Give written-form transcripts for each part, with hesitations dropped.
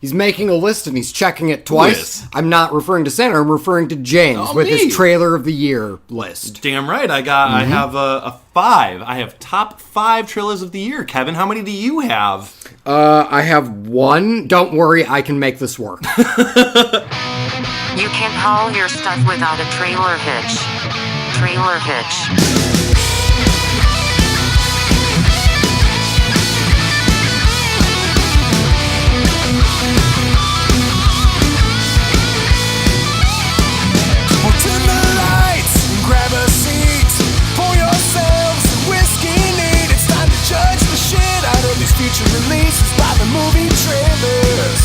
He's making a list and he's checking it twice. I'm not referring to Santa, I'm referring to James with his trailer of the year list. Damn right. I have a 5. I have top 5 trailers of the year. Kevin, how many do you have? I have 1. Don't worry, I can make this work. You can haul your stuff without a trailer hitch. Trailer hitch. Grab a seat, pour yourselves a whiskey neat. It's time to judge the shit out of these future releases by the movie trailers.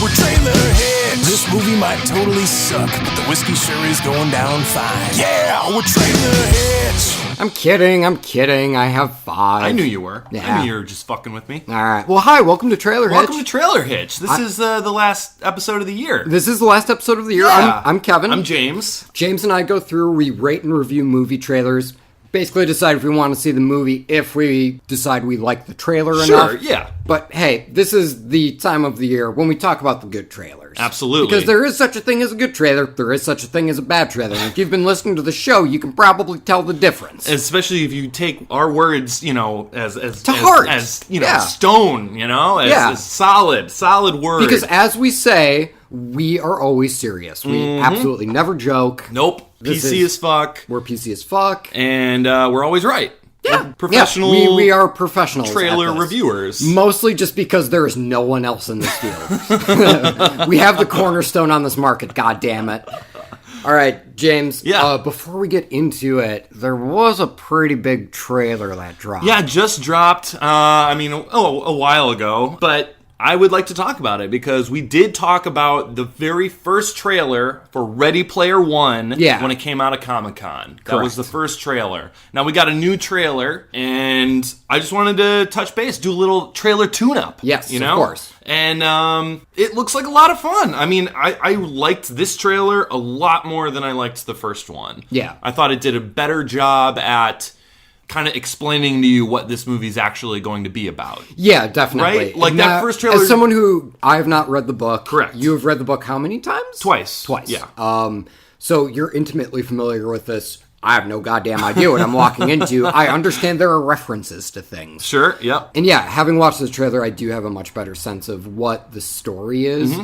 We're trailer hits. This movie might totally suck, but the whiskey sure is going down fine. Yeah, we're trailer hits. I'm kidding. I have 5. I knew you were. Yeah. I knew you were just fucking with me. All right. Well, hi. Welcome to Trailer Hitch. Welcome to Trailer Hitch. This is the last episode of the year. This is the last episode of the year. Yeah. I'm Kevin. I'm James. James and I go through, we rate and review movie trailers. Basically decide if we want to see the movie, if we decide we like the trailer enough. Sure, yeah. But hey, this is the time of the year when we talk about the good trailers. Absolutely. Because there is such a thing as a good trailer, there is such a thing as a bad trailer. And if you've been listening to the show, you can probably tell the difference. Especially if you take our words, as heart. As Yeah. stone, as solid words. Because as we say, we are always serious. We absolutely never joke. Nope. PC as fuck. We're PC as fuck. And we're always right. Yeah. We're professional. Yeah, we are professionals. Trailer reviewers. Mostly just because there is no one else in this field. We have the cornerstone on this market, god damn it. All right, James. Yeah. Before we get into it, there was a pretty big trailer that dropped. Yeah, just dropped, a while ago. But I would like to talk about it because we did talk about the very first trailer for Ready Player One when it came out of Comic-Con. That was the first trailer. Now we got a new trailer, and I just wanted to touch base, do a little trailer tune-up. Yes, of course. And it looks like a lot of fun. I mean, I liked this trailer a lot more than I liked the first one. Yeah. I thought it did a better job at kind of explaining to you what this movie's actually going to be about. Yeah, definitely. Right? Like that first trailer. As someone who, I have not read the book. Correct. You have read the book how many times? Twice. Yeah. So you're intimately familiar with this. I have no goddamn idea what I'm walking into. I understand there are references to things. Sure, yep. And yeah, having watched this trailer, I do have a much better sense of what the story is.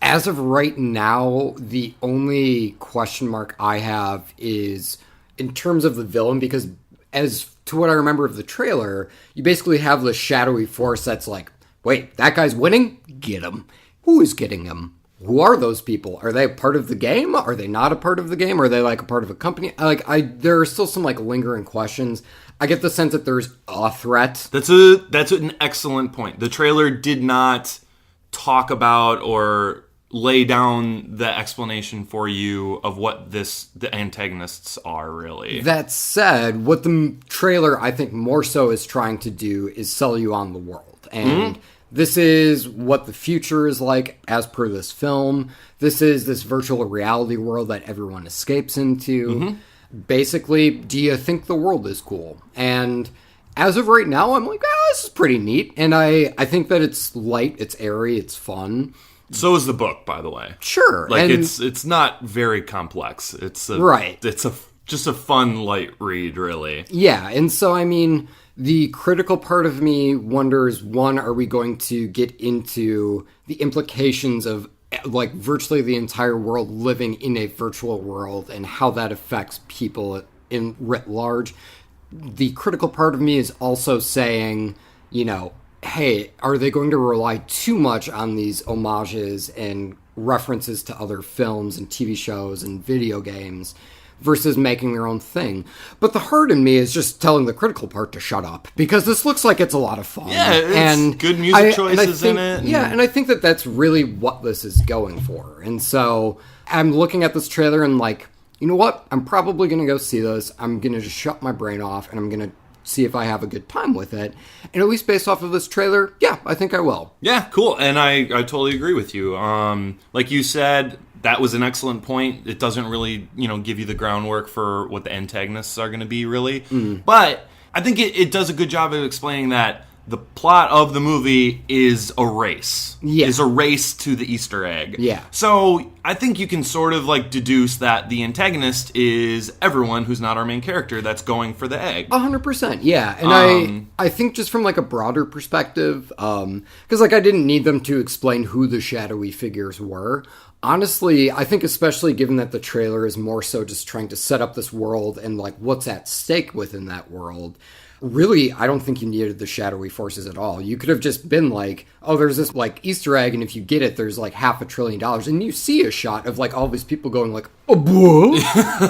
As of right now, the only question mark I have is in terms of the villain, because as to what I remember of the trailer, you basically have the shadowy force that's like, wait, that guy's winning? Get him. Who is getting him? Who are those people? Are they a part of the game? Are they not a part of the game? Are they like a part of a company? There are still some like lingering questions. I get the sense that there's a threat. That's an excellent point. The trailer did not talk about or lay down the explanation for you of what the antagonists are, really. That said, what the trailer, I think, more so is trying to do is sell you on the world. And this is what the future is like as per this film. This is this virtual reality world that everyone escapes into. Basically, do you think the world is cool? And as of right now, I'm like, this is pretty neat. And I think that it's light, it's airy, it's fun. So is the book, by the way. Sure. Like, it's not very complex. It's just a fun, light read, really. Yeah, and so, I mean, the critical part of me wonders, one, are we going to get into the implications of, like, virtually the entire world living in a virtual world and how that affects people in writ large? The critical part of me is also saying, hey, are they going to rely too much on these homages and references to other films and TV shows and video games versus making their own thing? But the hurt in me is just telling the critical part to shut up, because this looks like it's a lot of fun. Yeah, it's good music choices in it. Yeah, and I think that that's really what this is going for. And so I'm looking at this trailer and like, you know what? I'm probably going to go see this. I'm going to just shut my brain off and I'm going to see if I have a good time with it. And at least based off of this trailer, yeah, I think I will. Yeah, cool. And I totally agree with you. Like you said, that was an excellent point. It doesn't really, give you the groundwork for what the antagonists are going to be, really. But I think it does a good job of explaining that the plot of the movie is a race. Yeah. Is a race to the Easter egg. Yeah. So I think you can sort of like deduce that the antagonist is everyone who's not our main character that's going for the egg. 100%, yeah. And I think just from like a broader perspective, because like I didn't need them to explain who the shadowy figures were. Honestly, I think especially given that the trailer is more so just trying to set up this world and like what's at stake within that world, really, I don't think you needed the shadowy forces at all. You could have just been like, oh, there's this like Easter egg, and if you get it, there's like $500 billion, and you see a shot of like all these people going like, oh, boy,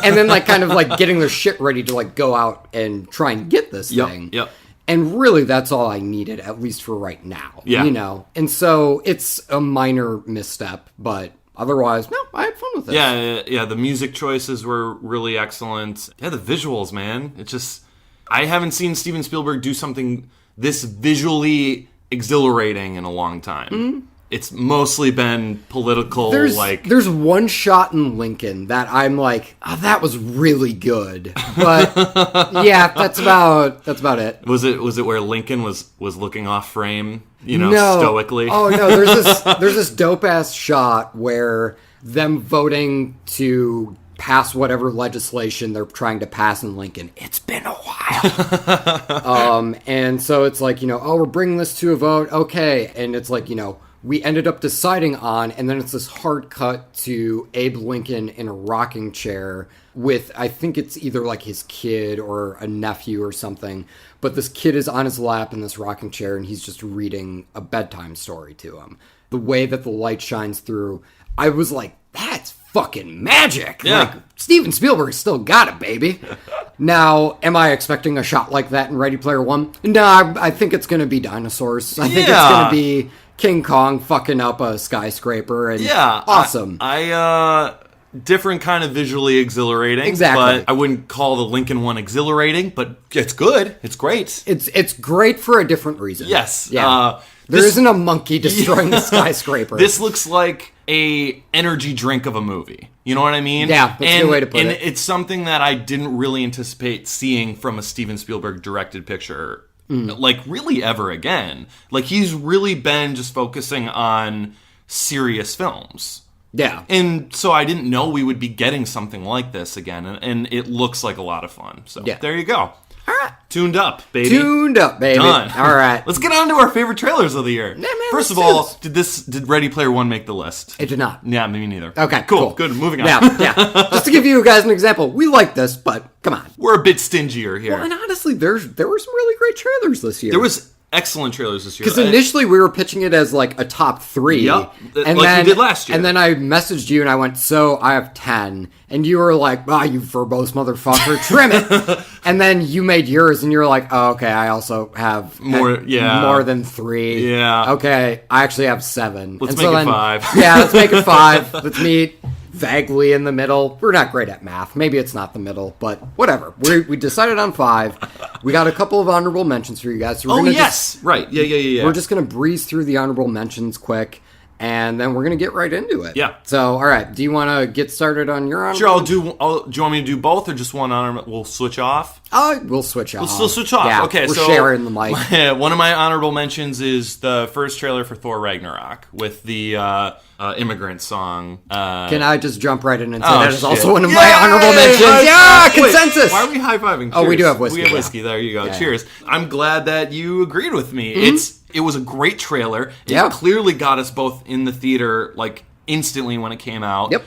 and then like kind of like getting their shit ready to like go out and try and get this thing. Yep. And really, that's all I needed, at least for right now. Yeah. You know? And so it's a minor misstep, but otherwise, no, I had fun with it. Yeah, the music choices were really excellent. Yeah, the visuals, man. It just... I haven't seen Steven Spielberg do something this visually exhilarating in a long time. Mm-hmm. It's mostly been political, There's one shot in Lincoln that I'm like, oh, that was really good. But, yeah, that's about it. Was it where Lincoln was looking off frame, no. stoically? Oh, no, there's this dope-ass shot where them voting to pass whatever legislation they're trying to pass in Lincoln. It's been a while. And so it's like, oh, we're bringing this to a vote. Okay. And it's like, we ended up deciding on, and then it's this hard cut to Abe Lincoln in a rocking chair with, I think it's either like his kid or a nephew or something. But this kid is on his lap in this rocking chair, and he's just reading a bedtime story to him. The way that the light shines through, I was like, that's fucking magic. Yeah. Like, Steven Spielberg still got it, baby. Now, am I expecting a shot like that in Ready Player One? No, I think it's going to be dinosaurs. I think it's going to be King Kong fucking up a skyscraper. And awesome. Different kind of visually exhilarating. Exactly. But I wouldn't call the Lincoln one exhilarating, but it's good. It's great. It's great for a different reason. Yes. Yeah. There isn't a monkey destroying the skyscraper. This looks like a energy drink of a movie. You know what I mean? Yeah, that's a good way to put it. And it's something that I didn't really anticipate seeing from a Steven Spielberg directed picture, like really ever again. Like he's really been just focusing on serious films. Yeah. And so I didn't know we would be getting something like this again, and it looks like a lot of fun. So there you go. All right. Tuned up, baby. Tuned up, baby. Done. All right. Let's get on to our favorite trailers of the year. Yeah, man, First of all, did Ready Player One make the list? It did not. Yeah, me neither. Okay, cool. Good, moving on. Yeah. Just to give you guys an example, we like this, but come on. We're a bit stingier here. Well, and honestly, there were some really great trailers this year. There was excellent trailers this year. Because initially we were pitching it as like a top 3. Yep, and like we did last year. And then I messaged you and I went, so I have 10. And you were like, you verbose motherfucker, trim it. And then you made yours and you were like, oh, okay, I also have more than 3. Yeah. Okay, I actually have 7. Let's make it 5. Yeah, let's make it 5. Let's meet vaguely in the middle. We're not great at math. Maybe it's not the middle, but whatever. We decided on 5. We got a couple of honorable mentions for you guys. So right. Yeah. We're just going to breeze through the honorable mentions quick, and then we're going to get right into it. Yeah. So, all right. Do you want to get started on your honorable? Sure, do you want me to do both or just one honorable? We'll switch off? We'll switch off. We'll still switch off. Yeah, okay, we're so sharing the mic. One of my honorable mentions is the first trailer for Thor Ragnarok with the immigrant song. Can I just jump right in and say that is also one of my Yay! honorable mentions? Consensus! Why are we high-fiving? Oh, we do have whiskey. We have whiskey. There you go. Yeah. Cheers. I'm glad that you agreed with me. Mm-hmm. It was a great trailer. It clearly got us both in the theater like instantly when it came out. Yep.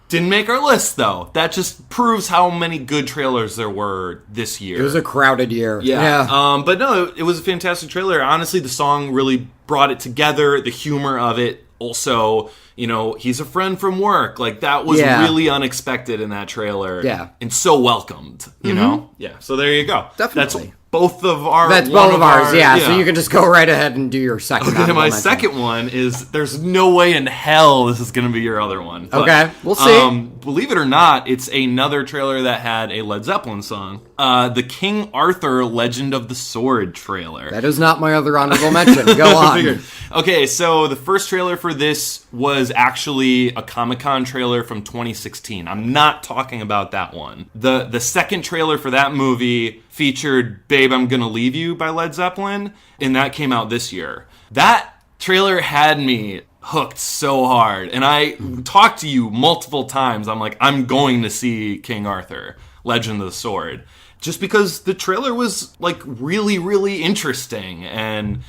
Didn't make our list, though. That just proves how many good trailers there were this year. It was a crowded year. Yeah. But no, it was a fantastic trailer. Honestly, the song really brought it together. The humor of it. Also, he's a friend from work. Like, that was really unexpected in that trailer. Yeah. And so welcomed, you know? Yeah. So there you go. Definitely. That's both of ours. That's both of ours, yeah. So you can just go right ahead and do your second one. My second one is, there's no way in hell this is going to be your other one. But, okay, we'll see. Believe it or not, it's another trailer that had a Led Zeppelin song. The King Arthur Legend of the Sword trailer. That is not my other honorable mention. Go on. figured. Okay, so the first trailer for this was actually a Comic-Con trailer from 2016. I'm not talking about that one. The second trailer for that movie featured Babe, I'm Gonna Leave You by Led Zeppelin, and that came out this year. That trailer had me hooked so hard, and I talked to you multiple times. I'm like, I'm going to see King Arthur, Legend of the Sword, just because the trailer was like really, really interesting and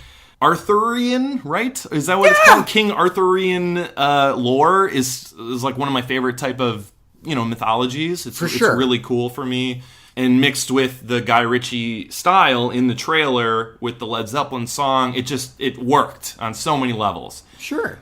Arthurian, right? Is that what it's called? King Arthurian lore is like one of my favorite type of mythologies. It's really cool for me. And mixed with the Guy Ritchie style in the trailer with the Led Zeppelin song, it worked on so many levels. Sure.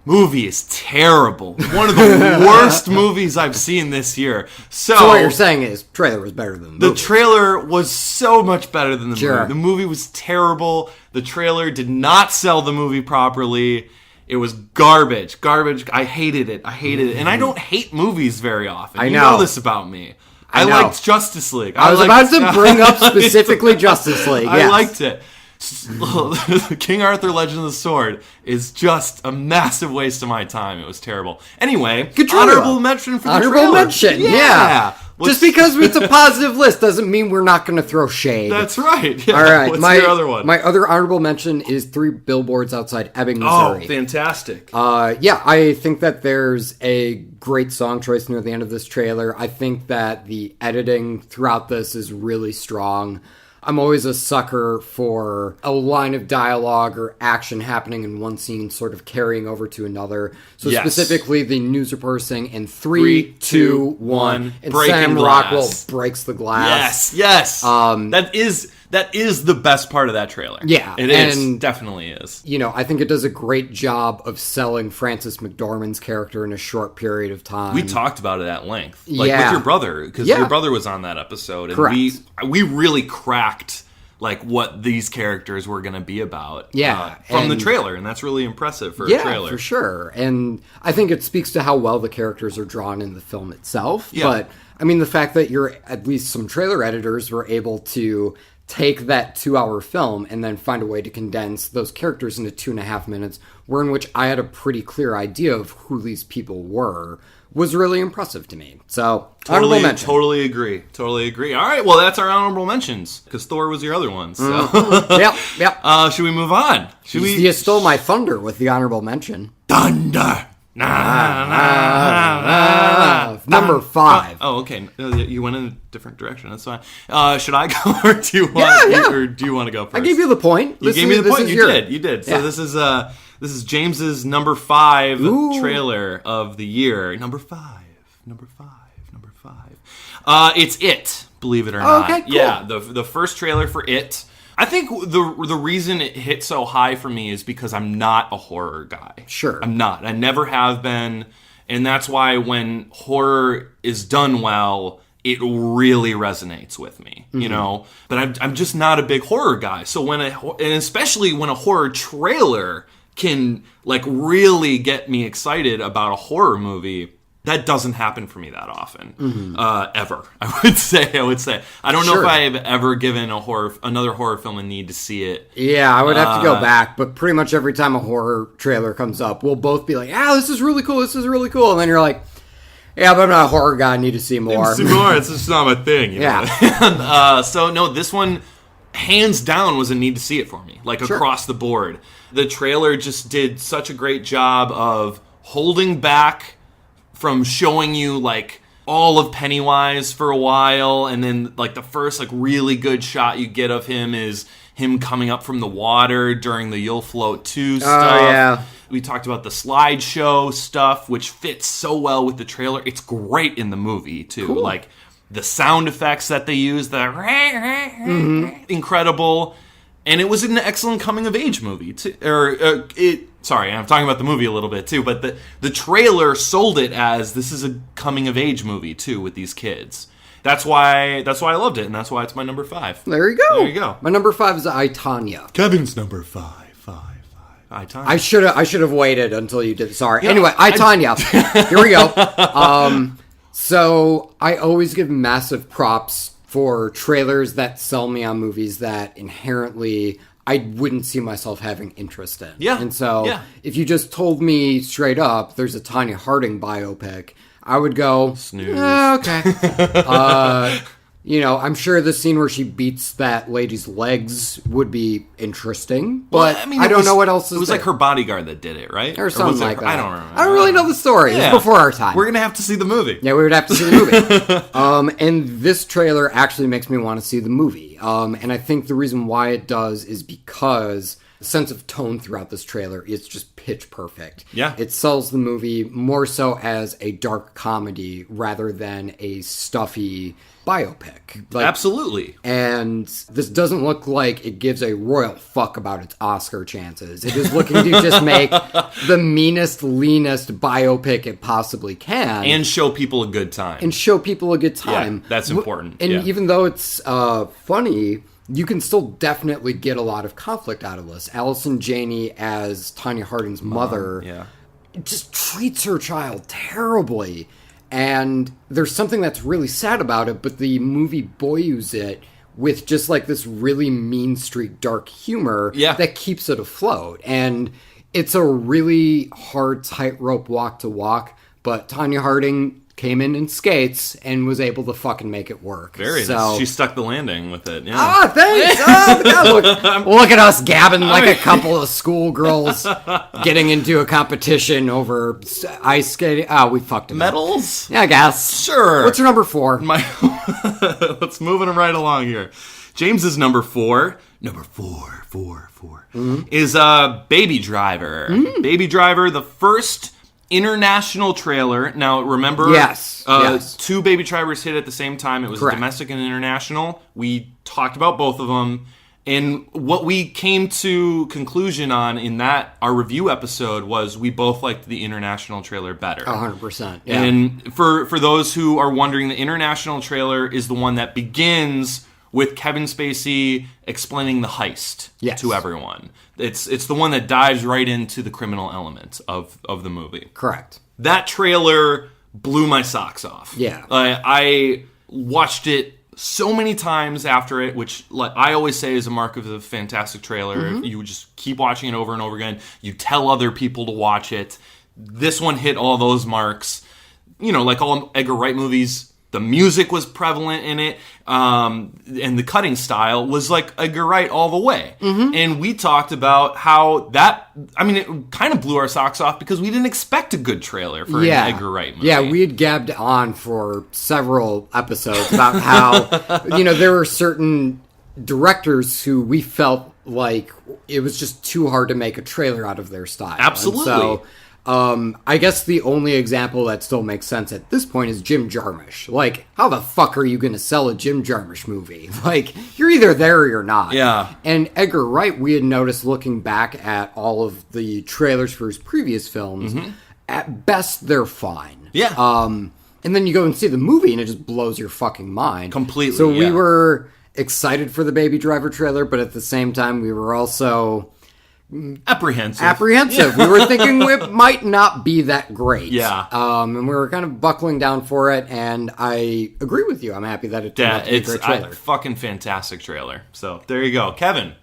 Movie is terrible. One of the worst movies I've seen this year. So what you're saying is trailer was better than the movie. The trailer was so much better than the Sure. movie. The movie was terrible. The trailer did not sell the movie properly. It was garbage. Garbage. I hated it. And I don't hate movies very often. You know this about me. I liked Justice League. I was about to bring up specifically Justice League. Yes. I liked it. King Arthur Legend of the Sword is just a massive waste of my time. It was terrible. Anyway, honorable mention for the trailer. Honorable mention, yeah. Just because it's a positive list doesn't mean we're not going to throw shade. That's right. Yeah. All right. What's your other one? My other honorable mention is 3 Billboards Outside Ebbing, Missouri. Oh, fantastic. I think that there's a great song choice near the end of this trailer. I think that the editing throughout this is really strong. I'm always a sucker for a line of dialogue or action happening in one scene sort of carrying over to another. So specifically the news report saying in 3, 2, 1, and Sam Rockwell breaks the glass. Yes. That is the best part of that trailer. Yeah. It definitely is. I think it does a great job of selling Frances McDormand's character in a short period of time. We talked about it at length. With your brother, because your brother was on that episode. And Correct. we really cracked what these characters were going to be about from the trailer, and that's really impressive for a trailer. Yeah, for sure. And I think it speaks to how well the characters are drawn in the film itself. Yeah. But, the fact that at least some trailer editors were able to take that 2-hour film and then find a way to condense those characters into 2.5 minutes, in which I had a pretty clear idea of who these people were, was really impressive to me. So, honorable mention. Totally agree. All right, well, that's our honorable mentions, because Thor was your other one. So. Yep. Should we move on? You stole my thunder with the honorable mention. Thunder! Number 5. Oh, okay. You went in a different direction. That's fine. Should I go, or do you want? Or do you want to go first? I gave you the point. You gave me the point. You did. So this is James's number 5 trailer of the year. Number 5. It's It. Believe it or not. Okay, cool. Yeah. The first trailer for It. I think the reason it hit so high for me is because I'm not a horror guy. Sure. I'm not. I never have been. And that's why when horror is done well, it really resonates with me, But I'm just not a big horror guy. So and especially when a horror trailer can really get me excited about a horror movie, that doesn't happen for me that often, ever. I would say. I don't know if I've ever given another horror film a need to see it. Yeah, I would have to go back, but pretty much every time a horror trailer comes up, we'll both be like, this is really cool, and then you're like, yeah, but I'm not a horror guy, I need to see more. It's just not my thing, Yeah. So, no, this one, hands down, was a need to see it for me, across the board. The trailer just did such a great job of holding back from showing you all of Pennywise for a while, and then the first really good shot you get of him is him coming up from the water during the You'll Float 2 stuff. Oh, yeah. We talked about the slideshow stuff, which fits so well with the trailer. It's great in the movie too. Cool. The sound effects that they use, incredible. And it was an excellent coming-of-age movie, too. Sorry, I'm talking about the movie a little bit, too, but the trailer sold it as this is a coming-of-age movie, too, with these kids. That's why I loved it, and that's why it's my number 5. There you go. My number 5 is I, Tonya. Kevin's number 5. I, Tonya. I should have waited until you did. Sorry. Yeah, anyway, I, Tonya. Here we go. So I always give massive props for trailers that sell me on movies that inherently I wouldn't see myself having interest in. Yeah. And so if you just told me straight up there's a Tonya Harding biopic, I would go, snooze. Okay. You know, I'm sure the scene where she beats that lady's legs would be interesting, but I don't know what else is there. It was like her bodyguard that did it, right? Or something like that. I don't remember. I don't really know the story. Yeah. It was before our time. We're going to have to see the movie. Yeah, we would have to see the movie. And this trailer actually makes me want to see the movie. And I think the reason why it does is because the sense of tone throughout this trailer is just pitch perfect. Yeah. It sells the movie more so as a dark comedy rather than a stuffy biopic. Absolutely. And this doesn't look like it gives a royal fuck about its Oscar chances. It is looking to just make the meanest, leanest biopic it possibly can. And show people a good time. Yeah, that's important. And even though it's funny, you can still definitely get a lot of conflict out of this. Allison Janney as Tonya Harding's mother just treats her child terribly. And there's something that's really sad about it, but the movie buoys it with just like this really mean streak dark humor that keeps it afloat. And it's a really hard tightrope walk to walk, but Tonya Harding came in skates and was able to fucking make it work. Very nice. She stuck the landing with it. Yeah. Ah, thanks. Oh, God, look at us gabbing like a couple of schoolgirls getting into a competition over ice skating. Oh, we fucked it Medals? up. Yeah, I guess. Sure. What's your number 4? Let's move it right along here. James's number 4. Number 4, is Baby Driver. Baby Driver, the first international trailer. Now, remember, yes. 2 Baby Drivers hit at the same time. It was domestic and international. We talked about both of them. And what we came to conclusion on in that, our review episode, was we both liked the international trailer better. 100%. Yeah. And for those who are wondering, the international trailer is the one that begins with Kevin Spacey explaining the heist to everyone. It's the one that dives right into the criminal element of the movie. Correct. That trailer blew my socks off. Yeah. I watched it so many times after it, which I always say is a mark of a fantastic trailer. You just keep watching it over and over again. You tell other people to watch it. This one hit all those marks. You know, like all Edgar Wright movies, the music was prevalent in it, and the cutting style was like Edgar Wright all the way. And we talked about how that, it kind of blew our socks off because we didn't expect a good trailer for an Edgar Wright movie. Yeah, we had gabbed on for several episodes about how, there were certain directors who we felt like it was just too hard to make a trailer out of their style. Absolutely. And so, I guess the only example that still makes sense at this point is Jim Jarmusch. Like, how the fuck are you going to sell a Jim Jarmusch movie? Like, you're either there or you're not. Yeah. And Edgar Wright, we had noticed looking back at all of the trailers for his previous films, at best, they're fine. Yeah. And then you go and see the movie and it just blows your fucking mind. Completely, So we were excited for the Baby Driver trailer, but at the same time, we were also apprehensive. We were thinking it might not be that great. Yeah. And we were kind of buckling down for it, and I agree with you. I'm happy that it turned out to be a great trailer. It's a fucking fantastic trailer. So, there you go. Kevin.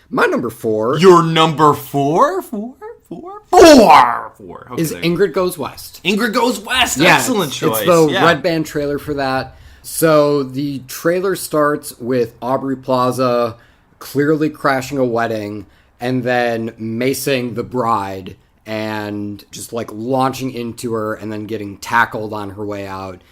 My number 4. Your number 4? 4? Is Ingrid Goes West. Ingrid Goes West. Yeah, Excellent choice. It's the Red Band trailer for that. So the trailer starts with Aubrey Plaza clearly crashing a wedding and then macing the bride and just like launching into her and then getting tackled on her way out.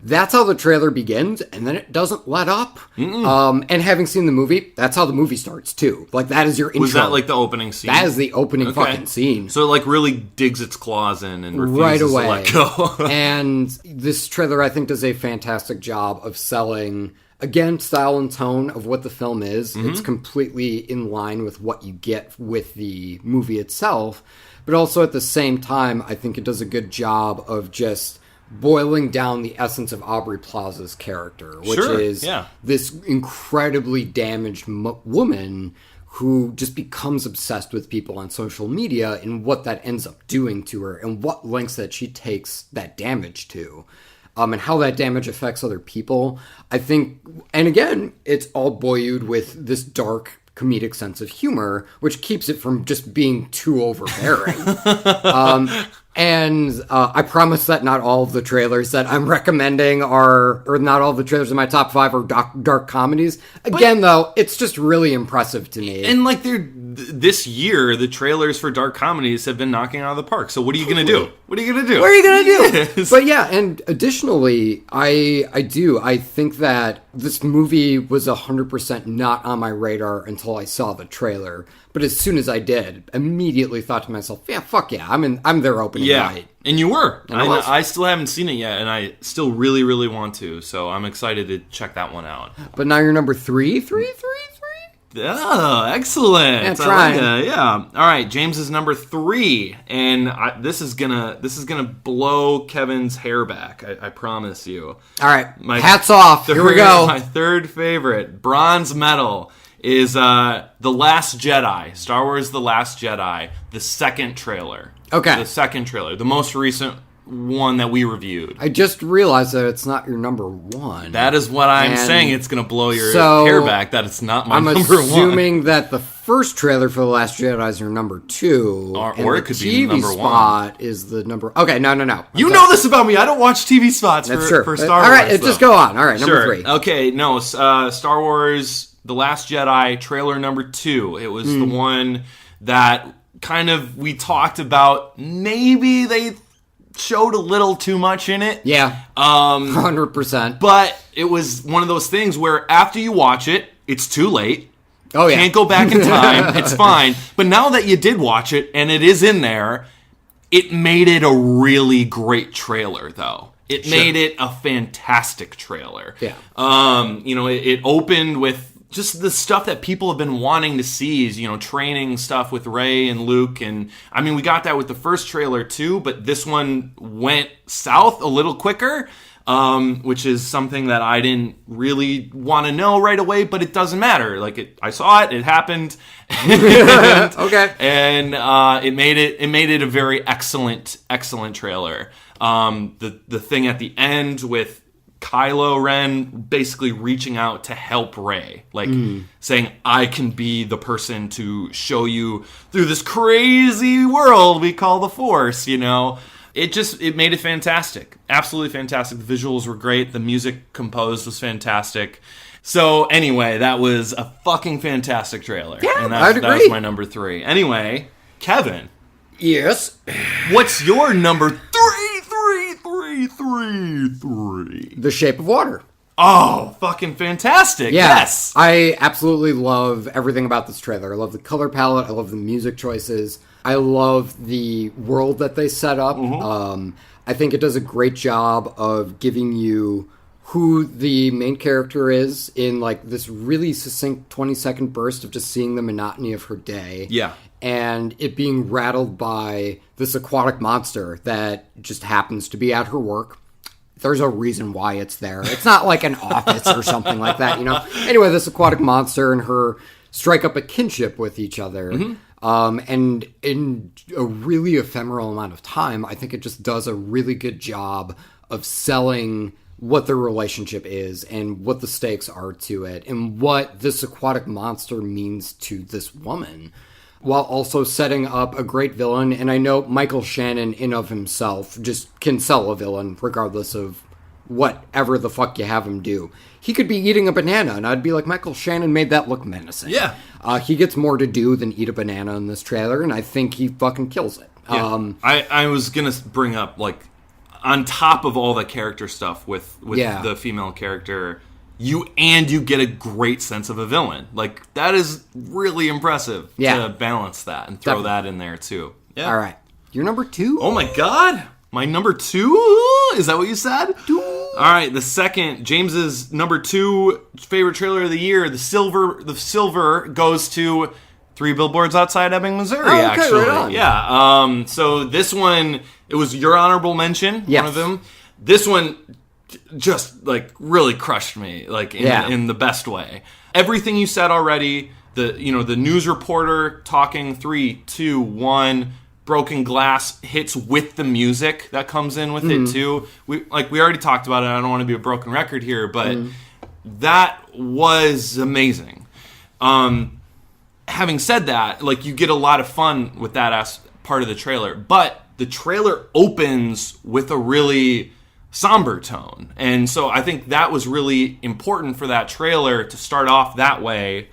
That's how the trailer begins, and then it doesn't let up. And having seen the movie, that's how the movie starts, too. Like, that is your intro. Was that, like, the opening scene? That is the opening fucking scene. So it, like, really digs its claws in and refuses to let go. And this trailer, I think, does a fantastic job of selling, again, style and tone of what the film is. It's completely in line with what you get with the movie itself. But also, at the same time, I think it does a good job of just boiling down the essence of Aubrey Plaza's character, which is this incredibly damaged woman who just becomes obsessed with people on social media and what that ends up doing to her and what lengths that she takes that damage to. And how that damage affects other people. I think, and again, it's all buoyed with this dark comedic sense of humor, which keeps it from just being too overbearing. And I promise that not all of the trailers that I'm recommending or not all of the trailers in my top 5 are dark comedies. Again, though, it's just really impressive to me. And like this year, the trailers for dark comedies have been knocking out of the park. So what are you going to do? What are you going to do? What are you going to do? Yes. But yeah, and additionally, I think that this movie was 100% not on my radar until I saw the trailer. But as soon as I did, immediately thought to myself, yeah, fuck yeah, I'm their opening night. And you were. And I still haven't seen it yet, and I still really, really want to. So I'm excited to check that one out. But now you're number 3? Oh, excellent. Yeah, trying. Yeah. All right, James is number 3, and this is gonna blow Kevin's hair back. I promise you. All right, hats off. Here we go. My third favorite, bronze medal, is The Last Jedi. Star Wars: The Last Jedi. The second trailer. Okay. The second trailer. The most recent one that we reviewed. I just realized that it's not your number 1. That is what I'm saying. It's going to blow your hair back that it's not my number 1. I'm assuming that the first trailer for The Last Jedi is your number 2. Or it could be number 1. Spot is the number... Okay, no. You know this about me. I don't watch TV spots for Star Wars. All right, just go on. All right, number 3. Okay, no. Star Wars The Last Jedi, trailer number 2. It was the one that kind of we talked about. Maybe they showed a little too much in it. Yeah, 100%. But it was one of those things where after you watch it, it's too late. Oh, yeah. Can't go back in time. It's fine. But now that you did watch it and it is in there, it made it a really great trailer, though. It made it a fantastic trailer. Yeah. It opened with just the stuff that people have been wanting to see is, training stuff with Rey and Luke. And, I mean, we got that with the first trailer, too, but this one went south a little quicker, which is something that I didn't really want to know right away, but it doesn't matter. I saw it, it happened. Okay. And it made it a very excellent trailer. The thing at the end with Kylo Ren basically reaching out to help Rey, saying, I can be the person to show you through this crazy world we call the Force, It made it fantastic. Absolutely fantastic. The visuals were great. The music composed was fantastic. So anyway, that was a fucking fantastic trailer. Yeah, and I'd agree. That was my number 3. Anyway, Kevin. Yes. What's your number 3? The Shape of Water. Oh, fucking fantastic. Yeah, yes. I absolutely love everything about this trailer. I love the color palette. I love the music choices. I love the world that they set up. I think it does a great job of giving you who the main character is in this really succinct 20-second burst of just seeing the monotony of her day. Yeah. And it being rattled by this aquatic monster that just happens to be at her work. There's a reason why it's there. It's not like an office or something like that, Anyway, this aquatic monster and her strike up a kinship with each other. And in a really ephemeral amount of time, I think it just does a really good job of selling what their relationship is and what the stakes are to it and what this aquatic monster means to this woman, while also setting up a great villain. And I know Michael Shannon in of himself just can sell a villain regardless of whatever the fuck you have him do. He could be eating a banana and I'd be like, Michael Shannon made that look menacing. Yeah. He gets more to do than eat a banana in this trailer, and I think he fucking kills it. Yeah. I was going to bring up, on top of all the character stuff with the female character, you get a great sense of a villain. That is really impressive to balance that and throw that in there too. Yeah. All right. Your number 2? Oh my God. My number 2? Is that what you said? All right. The second, James's number 2 favorite trailer of the year, the silver goes to 3 Billboards Outside Ebbing, Missouri, actually. Right on. Yeah. So this one, it was your honorable mention, one of them. This one just really crushed me, in the best way. Everything you said already, the news reporter talking 3, 2, 1, broken glass hits with the music that comes in with it too. We already talked about it. I don't want to be a broken record here, but that was amazing. having said that, like, you get a lot of fun with that part of the trailer, but the trailer opens with a really somber tone. And so I think that was really important for that trailer to start off that way.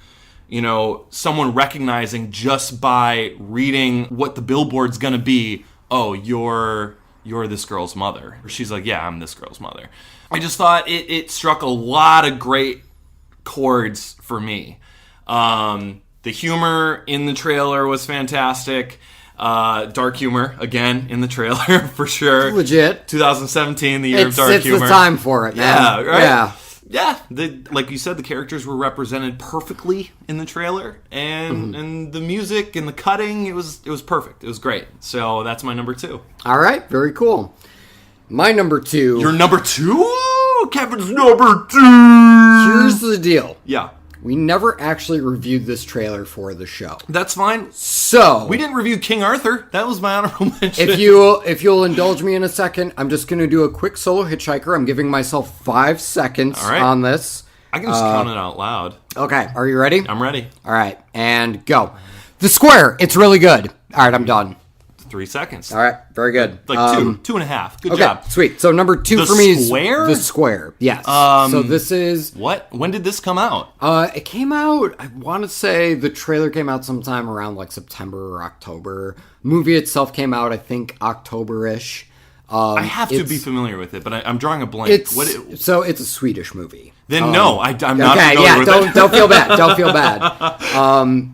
You know, someone recognizing just by reading what the billboard's going to be, oh, you're this girl's mother. Or she's like, yeah, I'm this girl's mother. I just thought it struck a lot of great chords for me. The humor in the trailer was fantastic. Dark humor, again, in the trailer, for sure. Legit. 2017, the year of dark humor. It's the time for it, man. Yeah, right? Yeah. Yeah, like you said, the characters were represented perfectly in the trailer, and the music and the cutting, it was perfect. It was great. So that's my number 2. All right, very cool. My number 2. Your number 2? Kevin's number 2. Here's the deal. Yeah. We never actually reviewed this trailer for the show. That's fine. So we didn't review King Arthur. That was my honorable mention. If you'll indulge me in a second, I'm just going to do a quick solo hitchhiker. I'm giving myself 5 seconds on this. I can just count it out loud. Okay, are you ready? I'm ready. All right, and go. The Square. It's really good. All right, I'm done. 3 seconds. All right, very good. Like 2.5. Good job. Sweet. So number 2 for me is The Square. Yes. So this is... What? When did this come out? It came out, I want to say the trailer came out sometime around like September or October. Movie itself came out, I think, October-ish. I have to be familiar with it, but I'm drawing a blank. So it's a Swedish movie. Then no, I'm not okay, familiar with it. Don't feel bad. Don't feel bad.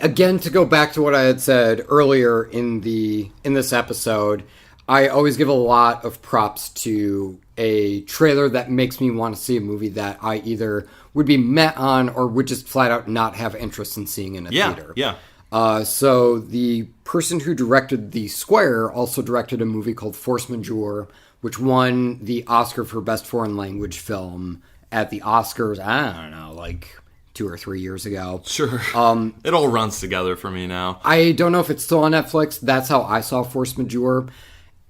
Again, to go back to what I had said earlier in this episode, I always give a lot of props to a trailer that makes me want to see a movie that I either would be met on or would just flat out not have interest in seeing in a theater. Yeah. So the person who directed The Square also directed a movie called Force Majeure, which won the Oscar for Best Foreign Language Film at the Oscars, I don't know, like 2 or 3 years ago. Sure. It all runs together for me now. I don't know if it's still on Netflix. That's how I saw Force Majeure.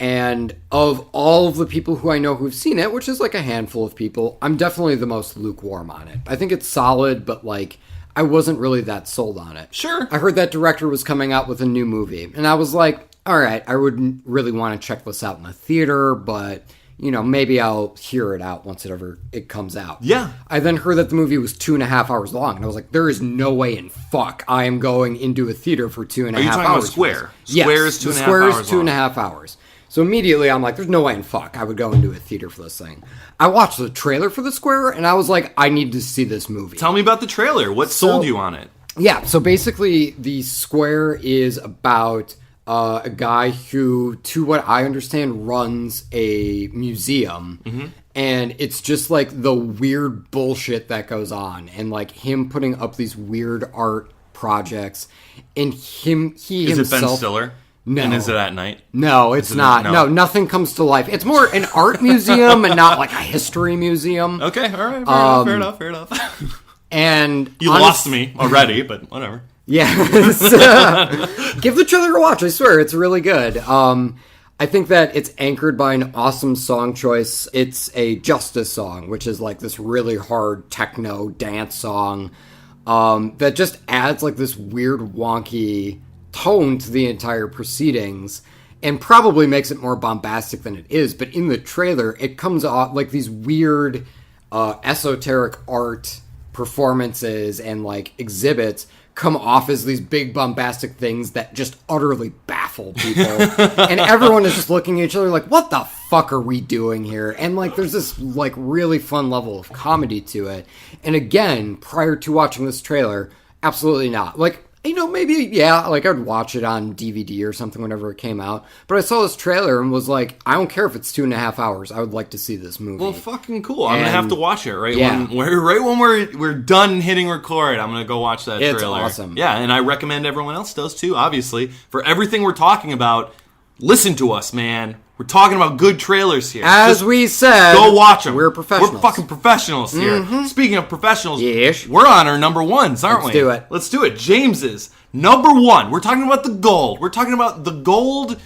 And of all of the people who I know who've seen it, which is like a handful of people, I'm definitely the most lukewarm on it. I think it's solid, but like, I wasn't really that sold on it. Sure. I heard that director was coming out with a new movie, and I was like, all right, I wouldn't really want to check this out in the theater, but... you know, maybe I'll hear it out once it comes out. Yeah. I then heard that the movie was 2.5 hours long, and I was like, there is no way in fuck I am going into a theater for 2.5 hours. Are you talking about Square? Yes. Square is 2.5 hours. Square is 2.5 hours. So immediately I'm like, there's no way in fuck I would go into a theater for this thing. I watched the trailer for The Square, and I was like, I need to see this movie. Tell me about the trailer. What sold you on it? Yeah, so basically The Square is about... a guy who, to what I understand, runs a museum. Mm-hmm. And it's just like the weird bullshit that goes on. And like him putting up these weird art projects. And he himself... Is it Ben Stiller? No. And is it at night? No, it's not. No, nothing comes to life. It's more an art museum and not like a history museum. Okay, all right. Fair enough. And you lost me already, but whatever. Yeah. Give the trailer a watch, I swear. It's really good. I think that it's anchored by an awesome song choice. It's a Justice song, which is like this really hard techno dance song that just adds like this weird wonky tone to the entire proceedings and probably makes it more bombastic than it is. But in the trailer, it comes off like these weird esoteric art performances and like exhibits come off as these big bombastic things that just utterly baffle people. And everyone is just looking at each other like, what the fuck are we doing here? And like there's this like really fun level of comedy to it. And again, prior to watching this trailer, absolutely not. Like, you know, maybe, yeah, like I'd watch it on DVD or something whenever it came out. But I saw this trailer and was like, I don't care if it's 2.5 hours. I would like to see this movie. Well, fucking cool. I'm going to have to watch it right when we're done hitting record. I'm going to go watch that trailer. It's awesome. Yeah, and I recommend everyone else does too, obviously. For everything we're talking about, listen to us, man. We're talking about good trailers here. As we said, go watch them. We're professionals. We're fucking professionals here. Mm-hmm. Speaking of professionals, yes. We're on our number ones, aren't we? Let's do it. James's number one. We're talking about the gold. We're talking about the golden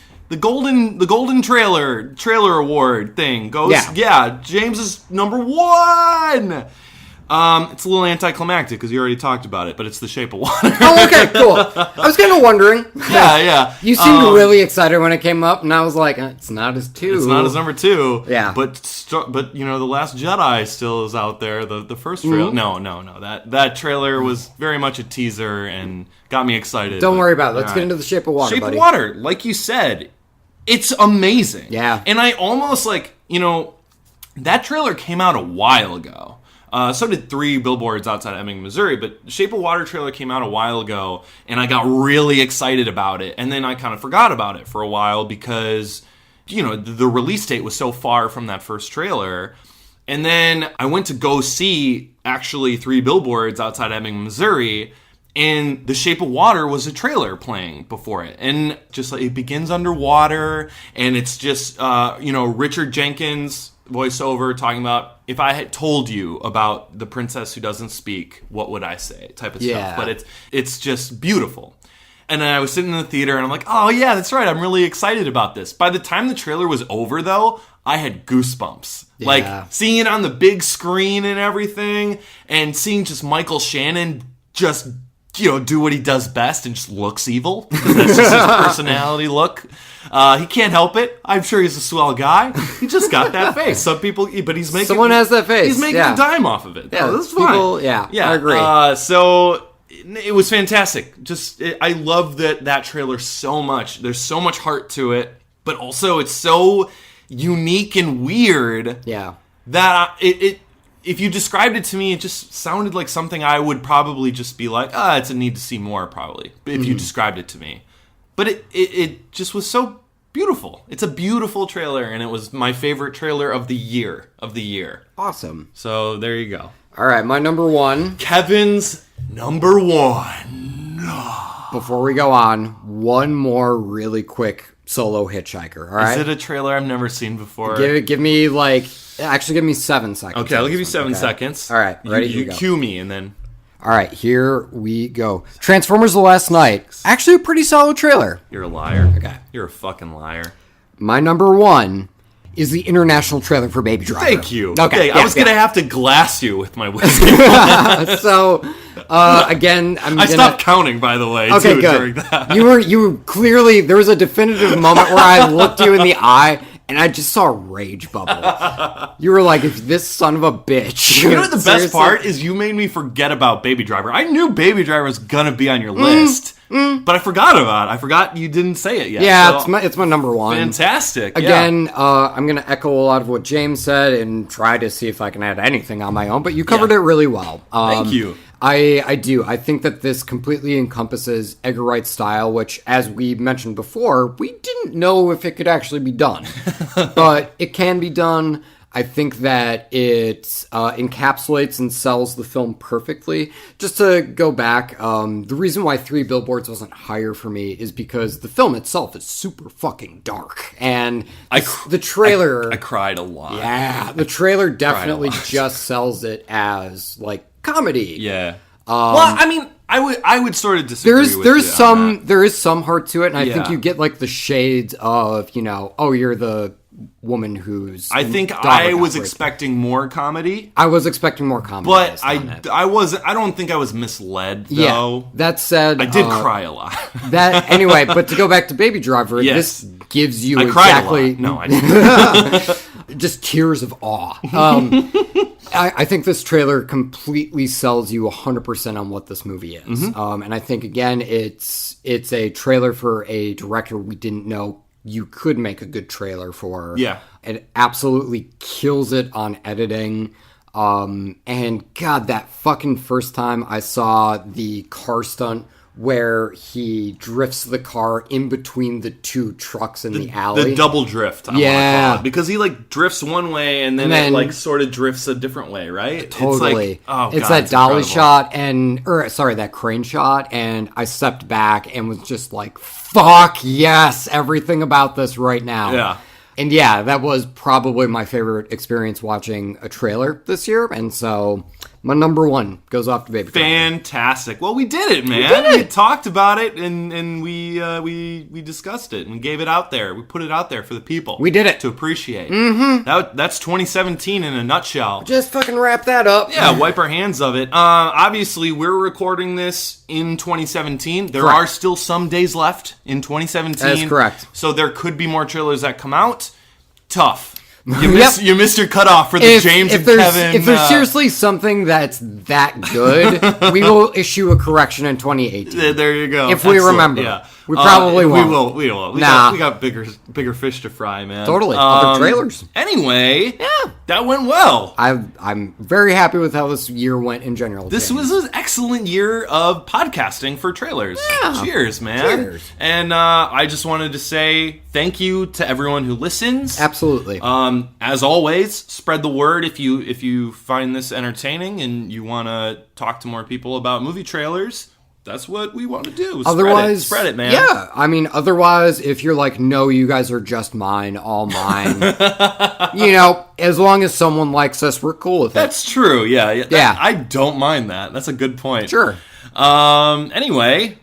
trailer award thing. James is number one. It's a little anticlimactic because you already talked about it, but it's The Shape of Water. Oh, okay, cool. I was kind of wondering. Yeah. You seemed really excited when it came up, and I was like, it's not as 2. It's not as number 2. Yeah. But The Last Jedi still is out there. The first trailer. No. That trailer was very much a teaser and got me excited. Don't worry about it. Let's get into The Shape of Water, Shape buddy. of Water, like you said, it's amazing. Yeah. And I almost that trailer came out a while ago. So did 3 Billboards Outside Ebbing, Missouri, but Shape of Water trailer came out a while ago, and I got really excited about it, and then I kind of forgot about it for a while because, the release date was so far from that first trailer, and then I went to go see, actually, 3 Billboards Outside Ebbing, Missouri, and The Shape of Water was a trailer playing before it, and just it begins underwater, and it's just, Richard Jenkins voiceover talking about, if I had told you about the princess who doesn't speak, what would I say, type of stuff. But it's just beautiful. And then I was sitting in the theater and I'm like, oh yeah, that's right, I'm really excited about this. By the time the trailer was over though, I had goosebumps. Yeah. Like seeing it on the big screen and everything, and seeing just Michael Shannon just do what he does best and just looks evil. That's just his personality look. He can't help it. I'm sure he's a swell guy. He just got that face. Some people, but he's making... Someone has that face. He's making a dime off of it. Yeah, that's fine. Yeah, I agree. So it was fantastic. I love that trailer so much. There's so much heart to it, but also it's so unique and weird. Yeah. That if you described it to me, it just sounded like something I would probably just be like, it's a need to see more, probably, if you described it to me. But it just was so beautiful. It's a beautiful trailer, and it was my favorite trailer of the year. Awesome. So there you go. All right, my number 1. Kevin's number 1. Before we go on, one more really quick solo hitchhiker, all right? Is it a trailer I've never seen before? Give me 7 seconds. Okay, I'll give you 7 seconds. All right, ready? You cue me, and then... All right, here we go. Transformers: The Last Night. Actually, a pretty solid trailer. You're a liar. Okay. You're a fucking liar. My number 1 is the international trailer for Baby Driver. Thank you. Okay, I was going to have to glass you with my whiskey. So, again, I stopped counting, by the way, okay, too, good. during that. You were clearly, there was a definitive moment where I looked you in the eye and I just saw a rage bubble. You were like, if this son of a bitch. You know what the best part is? You made me forget about Baby Driver. I knew Baby Driver was going to be on your list, but I forgot about it. I forgot you didn't say it yet. Yeah, so it's my number 1. Fantastic. Again, I'm going to echo a lot of what James said and try to see if I can add anything on my own, but you covered it really well. Thank you. I do. I think that this completely encompasses Edgar Wright's style, which, as we mentioned before, we didn't know if it could actually be done. But it can be done. I think that it encapsulates and sells the film perfectly. Just to go back, the reason why 3 Billboards wasn't higher for me is because the film itself is super fucking dark. And the trailer... I cried a lot. Yeah, the trailer definitely just sells it as, comedy. Yeah. Well, I mean, I would sort of disagree with there is you some heart to it, and I think you get the shades of, you're the woman who's... I think I was expecting more comedy. I was expecting more comedy. But I don't think I was misled, though. Yeah, that said... I did cry a lot. Anyway, but to go back to Baby Driver, this gives you exactly... Cried a lot. No, I didn't. Just tears of awe. I think this trailer completely sells you 100% on what this movie is. Mm-hmm. And I think, again, it's a trailer for a director we didn't know you could make a good trailer for. Yeah. It absolutely kills it on editing. And God, that fucking first time I saw the car stunt where he drifts the car in between the 2 trucks in the alley. The double drift, I want to call it. Because he, drifts one way and then it, sort of drifts a different way, right? Totally. It's that dolly shot that crane shot, and I stepped back and was just like, fuck yes, everything about this right now. Yeah. And yeah, that was probably my favorite experience watching a trailer this year, and so My number one goes off to Baby Driver. Fantastic. Well, we did it, man. We did it. We talked about it, and we discussed it, and we gave it out there. We put it out there for the people. We did it. To appreciate. Mm-hmm. That's 2017 in a nutshell. Just fucking wrap that up. Yeah, wipe our hands of it. Obviously, we're recording this in 2017. There Correct. are still some days left in 2017. That's correct. So there could be more trailers that come out. Tough. You missed your cutoff for the James and Kevin. If there's seriously something that's that good, we will issue a correction in 2018. There you go. If we remember. Yeah. We probably won't. We will. We got bigger fish to fry, man. Totally. Other trailers. Anyway, yeah, that went well. I'm very happy with how this year went in general. This was an excellent year of podcasting for trailers. Yeah. Cheers, man. Cheers. And I just wanted to say thank you to everyone who listens. Absolutely. As always, spread the word if you find this entertaining and you want to talk to more people about movie trailers. That's what we want to do. Otherwise, spread it, man. Yeah, I mean, otherwise, if you're like, no, you guys are just mine, all mine. As long as someone likes us, we're cool with it. That's true. Yeah. Yeah. I don't mind that. That's a good point. Sure. Anyway,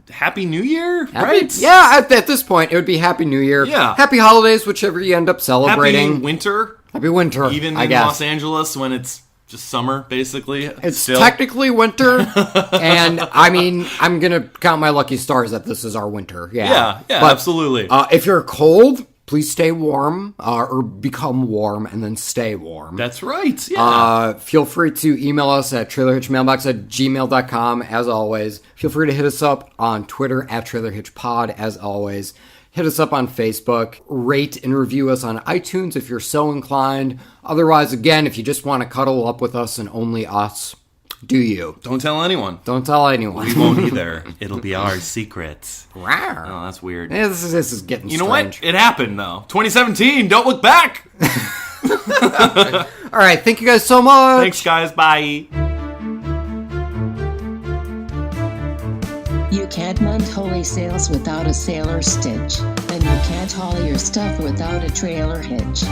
Happy New Year, right? Yeah. At this point, it would be Happy New Year. Yeah. Happy holidays, whichever you end up celebrating. Happy winter. Happy winter. Even I in guess. Los Angeles when it's just summer, basically. It's still technically winter, and I mean, I'm gonna count my lucky stars that this is our winter. Yeah, but, absolutely. If you're cold, please stay warm, or become warm, and then stay warm. That's right. Yeah. Feel free to email us at trailerhitchmailbox@gmail.com, as always. Feel free to hit us up on Twitter at trailerhitchpod, as always. Hit us up on Facebook. Rate and review us on iTunes if you're so inclined. Otherwise, again, if you just want to cuddle up with us and only us, do you. Don't tell anyone. Don't tell anyone. We won't either. It'll be our secret. Rawr. Oh, that's weird. Yeah, this is getting You strange. know what? It happened, though. 2017, don't look back! All right, thank you guys so much. Thanks, guys. Bye. You can't mount holy sails without a sailor stitch, and you can't haul your stuff without a trailer hitch.